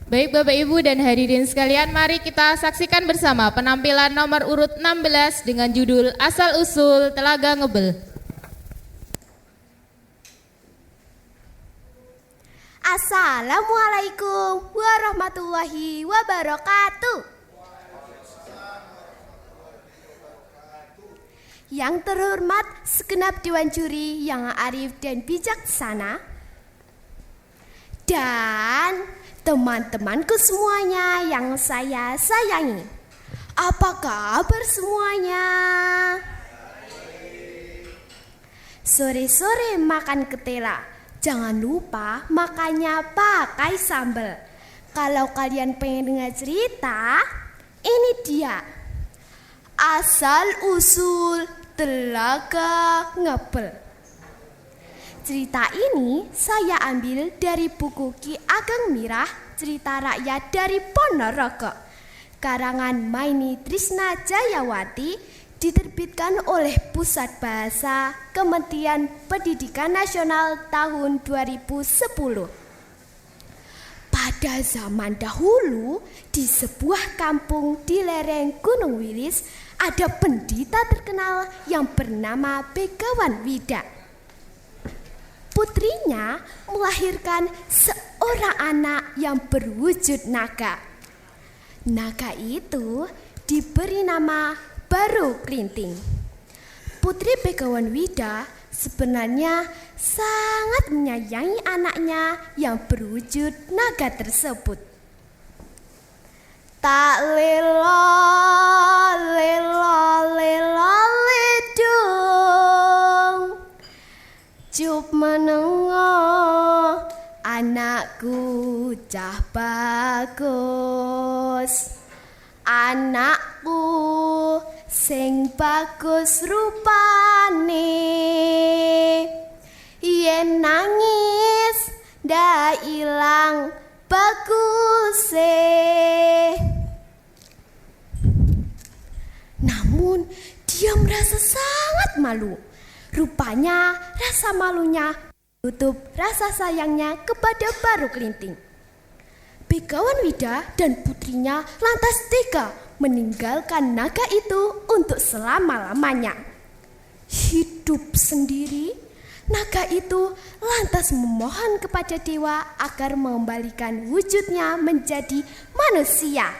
Baik Bapak Ibu dan hadirin sekalian, mari kita saksikan bersama penampilan nomor urut 16 dengan judul Asal Usul Telaga Ngebel. Assalamualaikum warahmatullahi wabarakatuh. Yang terhormat segenap Dewan Juri yang arif dan bijaksana, dan teman-temanku semuanya yang saya sayangi. Apa kabar semuanya? Sore-sore makan ketela. Jangan lupa makannya pakai sambal. Kalau kalian pengen dengar cerita, ini dia. Asal usul telaga ngebel. Cerita ini saya ambil dari buku Ki Ageng Mirah, Cerita Rakyat dari Ponorogo, karangan Maini Trisna Jayawati, diterbitkan oleh Pusat Bahasa Kementerian Pendidikan Nasional tahun 2010. Pada zaman dahulu, di sebuah kampung di lereng Gunung Wilis, ada pendeta terkenal yang bernama Begawan Wida. Putrinya melahirkan seorang anak yang berwujud naga. Naga itu diberi nama Baru Klinting. Putri Begawan Wida sebenarnya sangat menyayangi anaknya yang berwujud naga tersebut. Tak lelo ledung, cup menengok anakku cah bagus. Anakku sing bagus rupane, yen nangis ndak ilang baguse. Namun dia merasa sangat malu. Rupanya rasa malunya tutup rasa sayangnya kepada Baru Klinting. Begawan Wida dan putrinya lantas tega meninggalkan naga itu untuk selama-lamanya. Hidup sendiri, naga itu lantas memohon kepada dewa agar mengembalikan wujudnya menjadi manusia.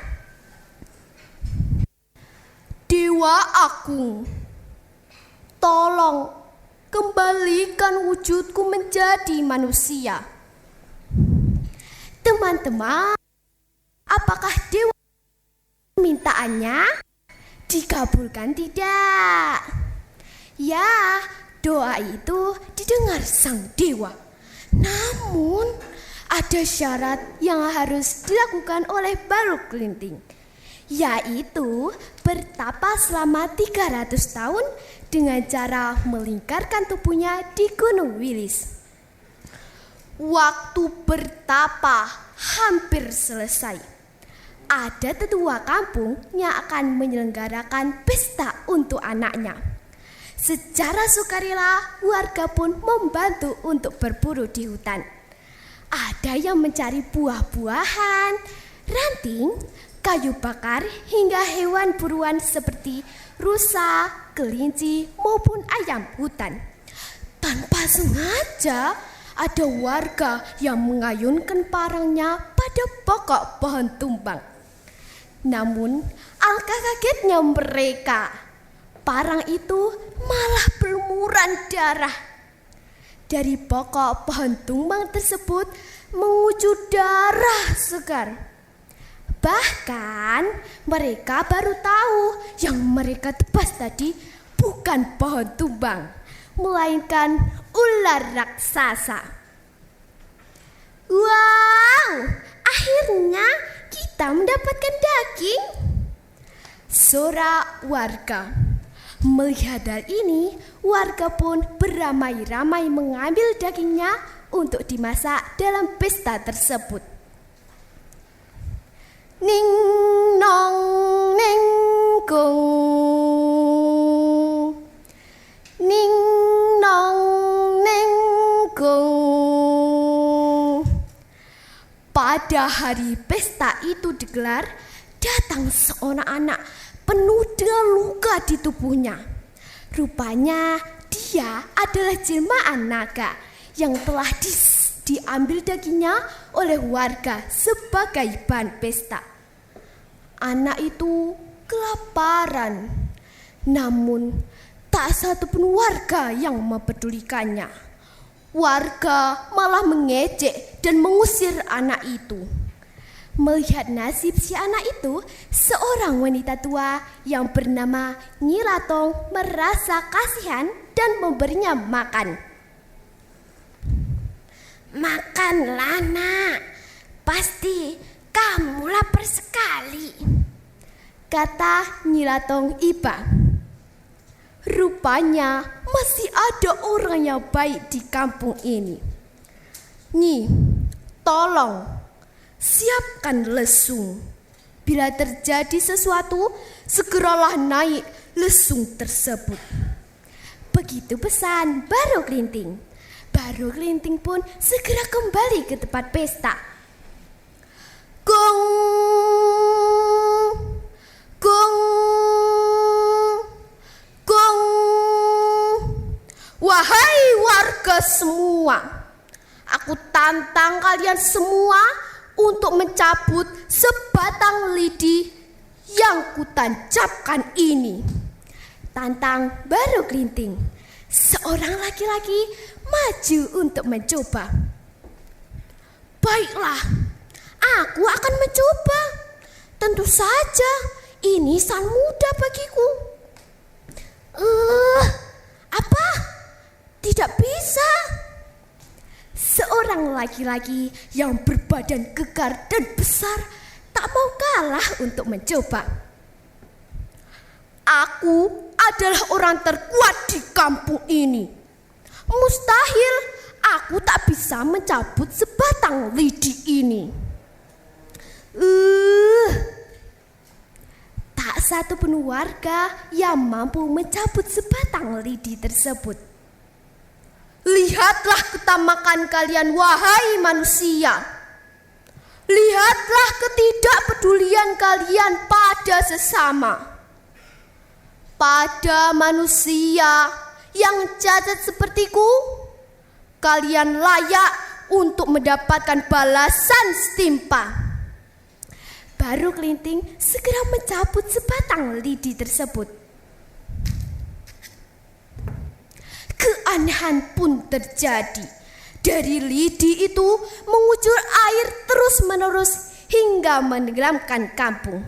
Dewa Agung, tolong kembalikan wujudku menjadi manusia. Teman-teman, apakah dewa permintaannya dikabulkan tidak? Ya, doa itu didengar sang dewa. Namun, ada syarat yang harus dilakukan oleh Baru Klinting, yaitu bertapa selama 300 tahun dengan cara melingkarkan tubuhnya di Gunung Wilis. Waktu bertapa hampir selesai. Ada tetua kampung yang akan menyelenggarakan pesta untuk anaknya. Secara sukarela, warga pun membantu untuk berburu di hutan. Ada yang mencari buah-buahan, ranting, kayu bakar, hingga hewan buruan seperti rusa, kelinci, maupun ayam hutan. Tanpa sengaja, ada warga yang mengayunkan parangnya pada pokok pohon tumbang. Namun, alangkah kagetnya mereka. Parang itu malah berlumuran darah. Dari pokok pohon tumbang tersebut mengucur darah segar. Bahkan mereka baru tahu yang mereka tebas tadi bukan pohon tumbang, melainkan ular raksasa. Wow, akhirnya kita mendapatkan daging, sorak warga. Melihat hal ini, warga pun beramai-ramai mengambil dagingnya untuk dimasak dalam pesta tersebut. Ning nong ning kung, ning nong ning kung. Pada hari pesta itu digelar, datang seorang anak penuh dengan luka di tubuhnya. Rupanya dia adalah jelmaan naga yang telah diambil dagingnya oleh warga sebagai bahan pesta. Anak itu kelaparan, namun tak satu pun warga yang mempedulikannya. Warga malah mengejek dan mengusir anak itu. Melihat nasib si anak itu, seorang wanita tua yang bernama Nyi Ratong merasa kasihan dan memberinya makan. "Makanlah nak, pasti kamu lapar sekali," kata Nyi Ratong iba. Rupanya masih ada orang yang baik di kampung ini. "Nyi, tolong siapkan lesung. Bila terjadi sesuatu, segeralah naik lesung tersebut." Begitu pesan Baru Kelinting. Baru Kelinting pun segera kembali ke tempat pesta. "Gong, gong, gong. Wahai warga semua, aku tantang kalian semua untuk mencabut sebatang lidi yang kutancapkan ini." Tantang Baru Kelinting. Seorang laki-laki maju untuk mencoba. "Baiklah, aku akan mencoba. Tentu saja ini sangat mudah bagiku." Apa? Tidak bisa." Seorang laki-laki yang berbadan kekar dan besar tak mau kalah untuk mencoba. "Aku adalah orang terkuat di kampung ini. Mustahil aku tak bisa mencabut sebatang lidi ini." Tak satu pun warga yang mampu mencabut sebatang lidi tersebut. "Lihatlah ketamakan kalian, wahai manusia. Lihatlah ketidakpedulian kalian pada sesama. Pada manusia yang cacat sepertiku, kalian layak untuk mendapatkan balasan setimpal." Baru Kelinting segera mencabut sebatang lidi tersebut. Keanehan pun terjadi. Dari lidi itu mengucur air terus-menerus hingga menenggelamkan kampung.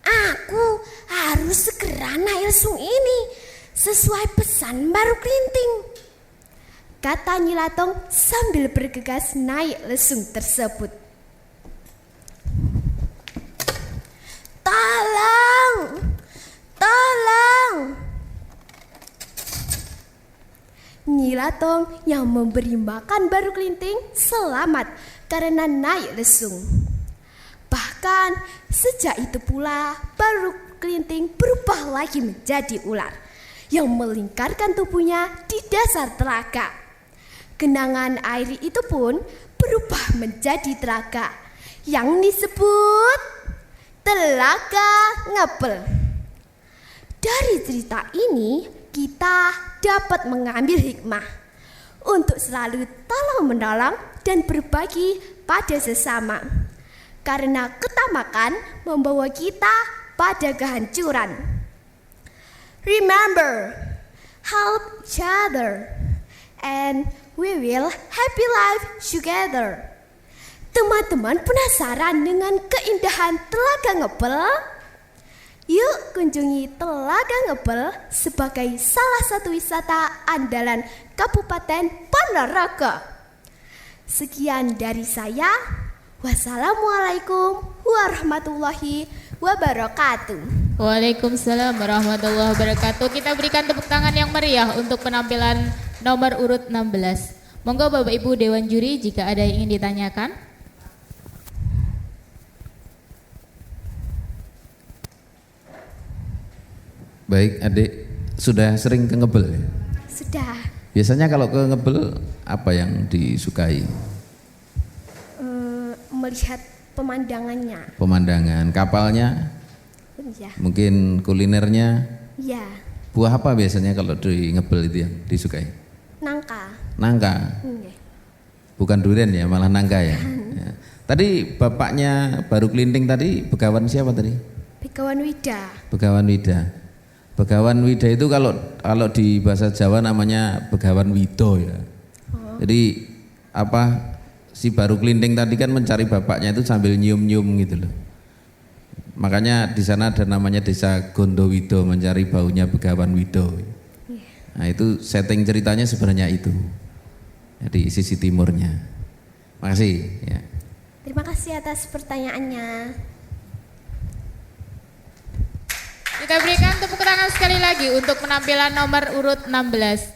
"Aku harus segera naik lesung ini sesuai pesan Baru Kelinting," kata Nyi Ratong sambil bergegas naik lesung tersebut. "Tolong! Tolong!" Nyi Ratong yang memberi makan Baru Kelinting selamat karena naik lesung. Bahkan sejak itu pula Baru Kelinting berubah lagi menjadi ular yang melingkarkan tubuhnya di dasar telaga. Genangan air itu pun berubah menjadi telaga yang disebut Telaga Ngepel. Dari cerita ini kita dapat mengambil hikmah untuk selalu tolong-menolong dan berbagi pada sesama, karena ketamakan membawa kita pada kehancuran. Remember, help each other, and we will happy life together. Teman-teman penasaran dengan keindahan Telaga Ngepel? Yuk kunjungi Telaga Ngepel sebagai salah satu wisata andalan Kabupaten Ponorogo. Sekian dari saya. Wassalamualaikum warahmatullahi wabarakatuh. Waalaikumsalam warahmatullahi wabarakatuh. Kita berikan tepuk tangan yang meriah untuk penampilan nomor urut 16. Monggo Bapak Ibu Dewan Juri jika ada yang ingin ditanyakan. Baik, Adik, sudah sering ke Ngebel ya? Sudah. Biasanya kalau ke ngebel apa yang disukai? Melihat pemandangannya. Pemandangan, kapalnya, Ya. mungkin kulinernya. Ya. Buah apa biasanya kalau di ngebel itu yang disukai? Nangka. Nangka. Nggih. Bukan durian ya, malah nangka ya. Ya. Tadi bapaknya baru kelinting tadi Begawan siapa tadi? Begawan Wida. Begawan Wida. Begawan Wida itu kalau di bahasa Jawa namanya Begawan Wido ya. Jadi apa si baru kelinting tadi kan mencari bapaknya itu sambil nyium-nyium gitu loh. Makanya di sana ada namanya Desa Gondowido, mencari baunya Begawan Wido. Nah itu setting ceritanya sebenarnya itu. Di sisi timurnya. Makasih ya. Terima kasih atas pertanyaannya. Kita berikan tepuk tangan sekali lagi untuk penampilan nomor urut 16.